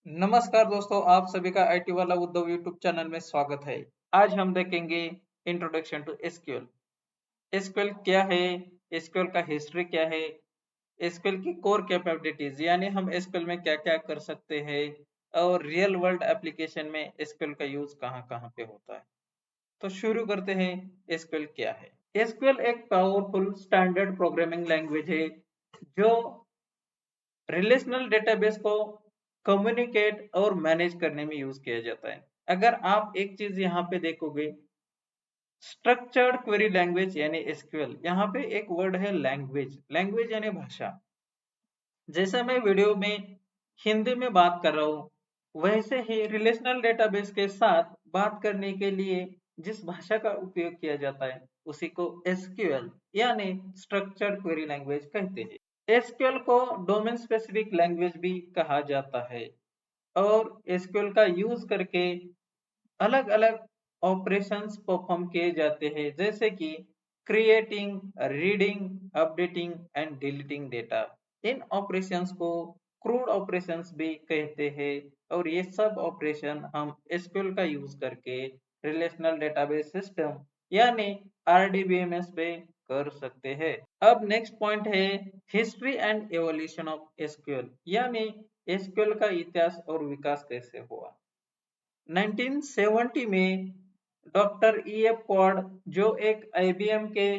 नमस्कार दोस्तों, आप सभी का आईटी वाला उद्धव यूट्यूब चैनल में स्वागत है। आज हम देखेंगे इंट्रोडक्शन टू एसक्यूएल। एसक्यूएल क्या है, एसक्यूएल का हिस्ट्री क्या है, एसक्यूएल की कोर कैपेबिलिटीज यानी हम एसक्यूएल में क्या क्या कर सकते हैं और रियल वर्ल्ड एप्लीकेशन में एसक्यूएल का यूज कहाँ कहाँ पे होता है। तो शुरू करते हैं, एसक्यूएल क्या है। एसक्यूएल एक पावरफुल स्टैंडर्ड प्रोग्रामिंग लैंग्वेज है जो रिलेशनल डेटाबेस को कम्युनिकेट और मैनेज करने में यूज किया जाता है। अगर आप एक चीज यहाँ पे देखोगे, स्ट्रक्चर्ड क्वेरी लैंग्वेज यानी एसक्यूएल, यहाँ पे एक वर्ड है लैंग्वेज। लैंग्वेज यानी भाषा। जैसे मैं वीडियो में हिंदी में बात कर रहा हूँ, वैसे ही रिलेशनल डेटाबेस के साथ बात करने के लिए जिस भाषा का उपयोग किया जाता है उसी को एसक्यूएल यानी स्ट्रक्चर्ड क्वेरी लैंग्वेज कहते हैं। एसक्यूएल को डोमेन स्पेसिफिक लैंग्वेज भी कहा जाता है और एसक्यूएल का यूज करके अलग अलग ऑपरेशंस परफॉर्म किए जाते हैं, जैसे कि creating, reading, updating and deleting data. In operations को क्रूड ऑपरेशंस भी कहते हैं और ये सब ऑपरेशन हम एसक्यूएल का यूज करके रिलेशनल डेटाबेस सिस्टम यानी आरडीबीएमएस पे कर सकते हैं। अब नेक्स्ट पॉइंट है history and evolution of SQL यानी एसक्यूएल का इतिहास और विकास कैसे हुआ। 1970 में डॉक्टर ई.एफ. क्वाड, जो एक आईबीएम के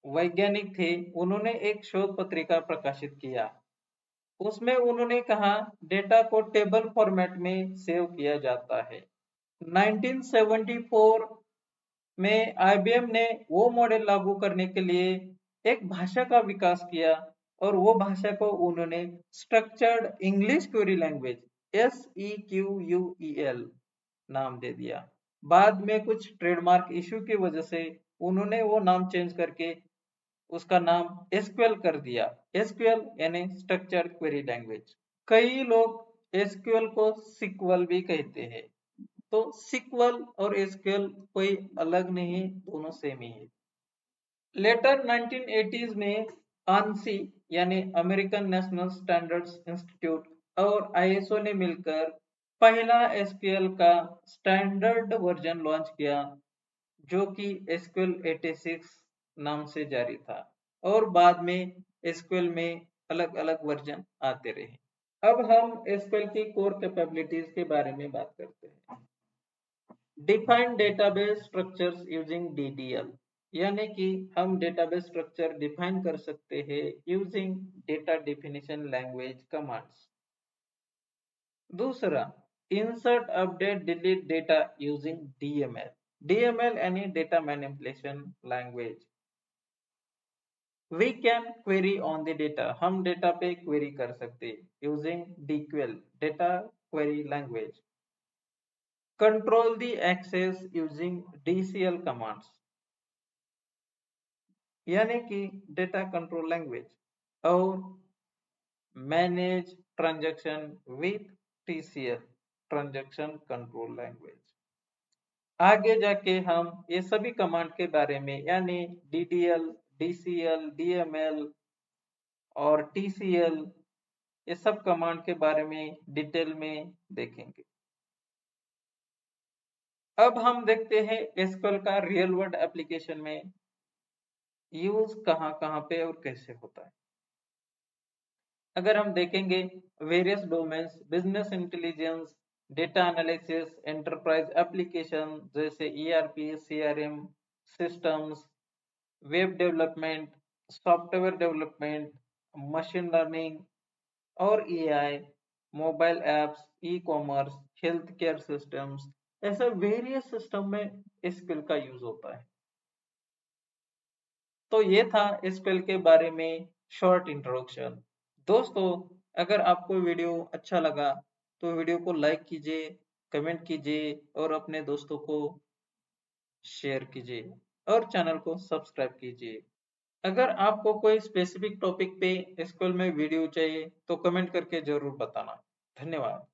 वैज्ञानिक थे, उन्होंने एक शोध पत्रिका प्रकाशित किया। उसमें उन्होंने कहा डेटा को टेबल फॉर्मेट में सेव किया जाता है। 1974 में आईबीएम ने वो मॉडल लागू करने के लिए एक भाषा का विकास किया और वो भाषा को उन्होंने structured English query language SEQUEL नाम दे दिया। बाद में कुछ ट्रेडमार्क इशू की वजह से उन्होंने वो नाम चेंज करके उसका नाम एसक्यूएल कर दिया। एसक्यूएल यानी स्ट्रक्चर्ड क्वेरी लैंग्वेज। कई लोग एसक्यूएल को सिक्वल भी कहते हैं। तो सिक्वल और एसक्यूएल कोई अलग नहीं, दोनों सेम ही है। लेटर 1980s में आंसी यानी अमेरिकन नेशनल स्टैंडर्ड्स इंस्टीट्यूट और आईएसओ ने मिलकर पहला एसक्यूएल का स्टैंडर्ड वर्जन लॉन्च किया, जो कि एसक्यूएल 86 नाम से जारी था और बाद में एसक्यूएल में अलग अलग वर्जन आते रहे। अब हम एसक्यूएल की कोर कैपेबिलिटीज के बारे में बात करते हैं। Define database structures using DDL यानी कि हम डेटाबेस स्ट्रक्चर डिफाइन कर सकते हैं using data definition language commands. दूसरा, insert, update, delete data using DML. DML यानी data manipulation language. We can query on the data, हम डेटा पे क्वेरी कर सकते using DQL, data query language. Control the access using DCL commands यानी कि data control language. और manage transaction with TCL, transaction control language. आगे जाके हम ये सभी कमांड के बारे में यानी डीडीएल, डीसीएल, डीएमएल और टीसीएल, ये सब कमांड के बारे में डिटेल में देखेंगे। अब हम देखते हैं एसक्यूएल का रियल वर्ल्ड एप्लीकेशन में यूज कहाँ कहाँ पे और कैसे होता है। अगर हम देखेंगे various domains, business intelligence, data analysis, enterprise application जैसे ERP, CRM systems, web development, software development, machine learning और AI, mobile apps, e commerce, health care systems, ऐसे वेरियस सिस्टम में एसक्यूएल का यूज होता है। तो ये था एसक्यूएल के बारे में शॉर्ट इंट्रोडक्शन। दोस्तों, अगर आपको वीडियो अच्छा लगा तो वीडियो को लाइक कीजिए, कमेंट कीजिए और अपने दोस्तों को शेयर कीजिए और चैनल को सब्सक्राइब कीजिए। अगर आपको कोई स्पेसिफिक टॉपिक पे एसक्यूएल में वीडियो चाहिए तो कमेंट करके जरूर बताना। धन्यवाद।